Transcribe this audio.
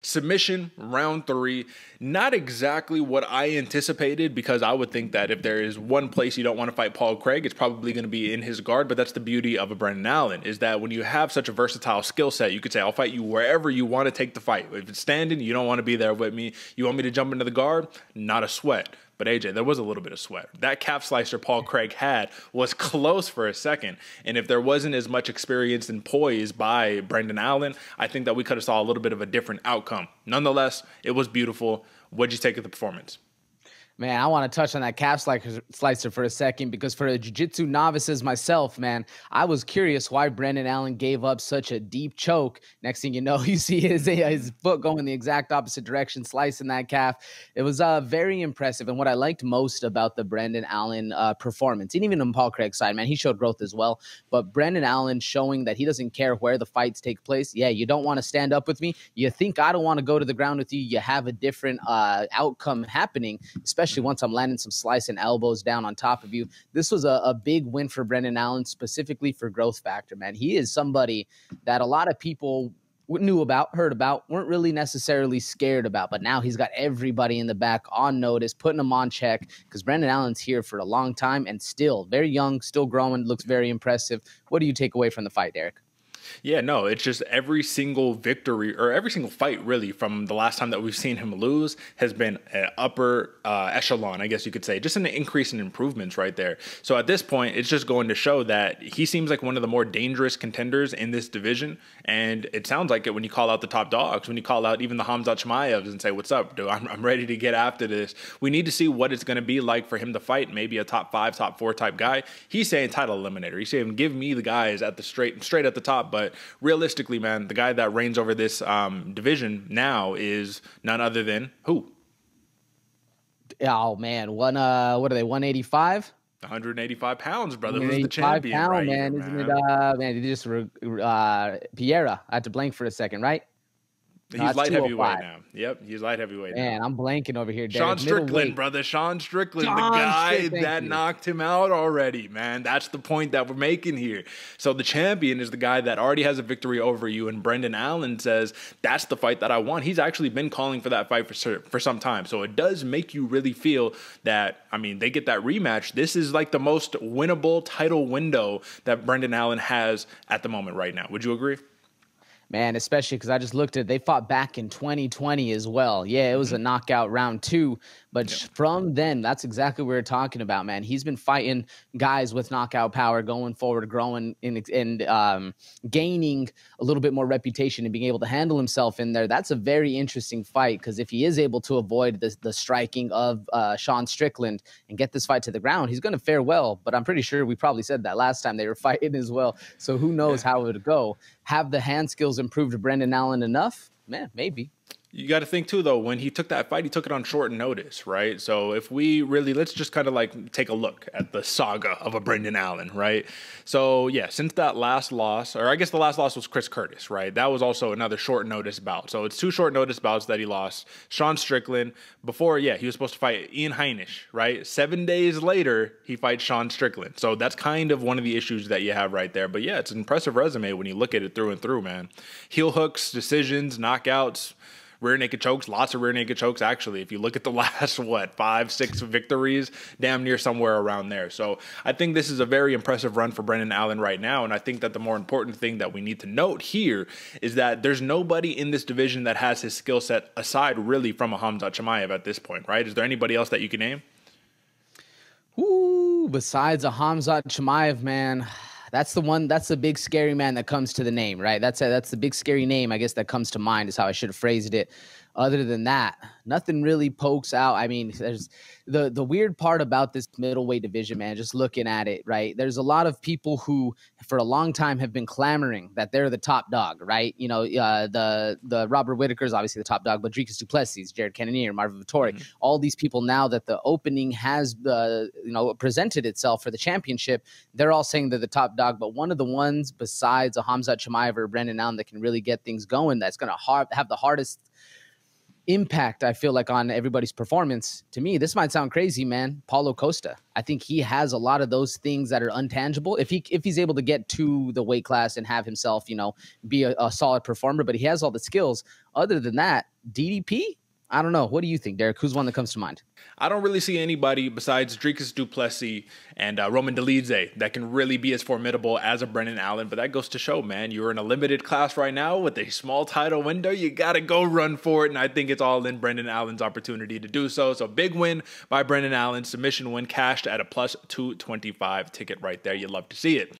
Submission, round three. Not exactly what I anticipated, because I would think that if there is one place you don't want to fight Paul Craig, it's probably going to be in his guard. But that's the beauty of a Brenden Allen, is that when you have such a versatile skill set, you could say, I'll fight you wherever you want to take the fight. If it's standing, you don't want to be there with me. You want me to jump into the guard? Not a sweat. But AJ, there was a little bit of sweat. That calf slicer Paul Craig had was close for a second. And if there wasn't as much experience and poise by Brenden Allen, I think that we could have saw a little bit of a different outcome. Nonetheless, it was beautiful. What'd you take of the performance? Man, I want to touch on that calf slicer for a second, because for a jiu-jitsu novices myself, man, I was curious why Brenden Allen gave up such a deep choke. Next thing you know, you see his foot going the exact opposite direction, slicing that calf. It was very impressive. And what I liked most about the Brenden Allen performance, and even on Paul Craig's side, man, he showed growth as well. But Brenden Allen showing that he doesn't care where the fights take place. Yeah, you don't want to stand up with me. You think I don't want to go to the ground with you. You have a different outcome happening, especially once I'm landing some slicing elbows down on top of you. This was a big win for Brenden Allen, specifically for growth factor, man. He is somebody that a lot of people knew about, heard about, weren't really necessarily scared about, but now he's got everybody in the back on notice, putting him on check, because Brenden Allen's here for a long time and still very young, still growing, looks very impressive. What do you take away from the fight, Derek? Yeah, no, it's just every single victory, or every single fight really, from the last time that we've seen him lose has been an upper echelon, I guess you could say, just an increase in improvements right there. So at this point, it's just going to show that he seems like one of the more dangerous contenders in this division. And it sounds like it when you call out the top dogs, when you call out even the Khamzat Chimaevs and say, what's up, dude? I'm ready to get after this. We need to see what it's going to be like for him to fight maybe a top 5, top 4 type guy. He's saying title eliminator. He's saying, give me the guys at the straight at the top. But realistically, man, the guy that reigns over this division now is none other than who? Oh, man. What are they, 185? 185 pounds, brother. Who's the champion pound, right man, here, isn't man? it? Man, you just Piera. I had to blank for a second, right? No, He's light heavyweight 205. now. Yep, he's light heavyweight now. Man, I'm blanking over here, Derek. Sean Strickland, Middleweight. brother. Sean Strickland, the guy that knocked him out already, man. That's the point that we're making here. So the champion is the guy that already has a victory over you, and Brenden Allen says, that's the fight that I want. He's actually been calling for that fight for some time. So it does make you really feel that, I mean, they get that rematch. This is like the most winnable title window that Brenden Allen has at the moment right now. Would you agree? Man, especially because I just looked at, they fought back in 2020 as well. Yeah, it was a knockout round 2. But from then, that's exactly what we're talking about, man. He's been fighting guys with knockout power going forward, growing and gaining a little bit more reputation and being able to handle himself in there. That's a very interesting fight, because if he is able to avoid the striking of Sean Strickland and get this fight to the ground, he's going to fare well. But I'm pretty sure we probably said that last time they were fighting as well. So who knows how it would go. Have the hand skills improved to Brenden Allen enough? Man, maybe. You got to think too, though, when he took that fight, he took it on short notice, right? So if we really, let's just kind of like take a look at the saga of a Brenden Allen, right? So yeah, since that last loss, or I guess the last loss was Chris Curtis, right? That was also another short notice bout. So it's 2 short notice bouts that he lost. Sean Strickland, before, he was supposed to fight Ian Heinisch, right? 7 days later, he fights Sean Strickland. So that's kind of one of the issues that you have right there. But yeah, it's an impressive resume when you look at it through and through, man. Heel hooks, decisions, knockouts, rear naked chokes, lots of rear naked chokes, actually. If you look at the last, 5, 6 victories, damn near somewhere around there. So I think this is a very impressive run for Brenden Allen right now. And I think that the more important thing that we need to note here is that there's nobody in this division that has his skill set aside really from a Khamzat Chimaev at this point, right? Is there anybody else that you can name? Ooh, besides a Khamzat Chimaev, man. That's the one. That's the big scary man that comes to the name, right? That's the big scary name, I guess, that comes to mind is how I should have phrased it. Other than that, nothing really pokes out. I mean, there's the weird part about this middleweight division, man, just looking at it, right? There's a lot of people who for a long time have been clamoring that they're the top dog, right? You know, the Robert Whittaker's obviously the top dog, but Dricus du Plessis, Jared Cannonier, Marvin Vettori, all these people now that the opening has presented itself for the championship, they're all saying they're the top dog. But one of the ones besides a Khamzat Chimaev or Brenden Allen that can really get things going, that's going to have the hardest impact, I feel like, on everybody's performance, to me, this might sound crazy, man. Paulo Costa. I think he has a lot of those things that are untangible. If he's able to get to the weight class and have himself, be a solid performer, but he has all the skills. Other than that, DDP, I don't know. What do you think, Derek? Who's one that comes to mind? I don't really see anybody besides Dricus du Plessis and Roman Dolidze that can really be as formidable as a Brenden Allen. But that goes to show, man, you're in a limited class right now with a small title window. You got to go run for it. And I think it's all in Brenden Allen's opportunity to do so. So big win by Brenden Allen. Submission win cashed at a plus 225 ticket right there. You'd love to see it.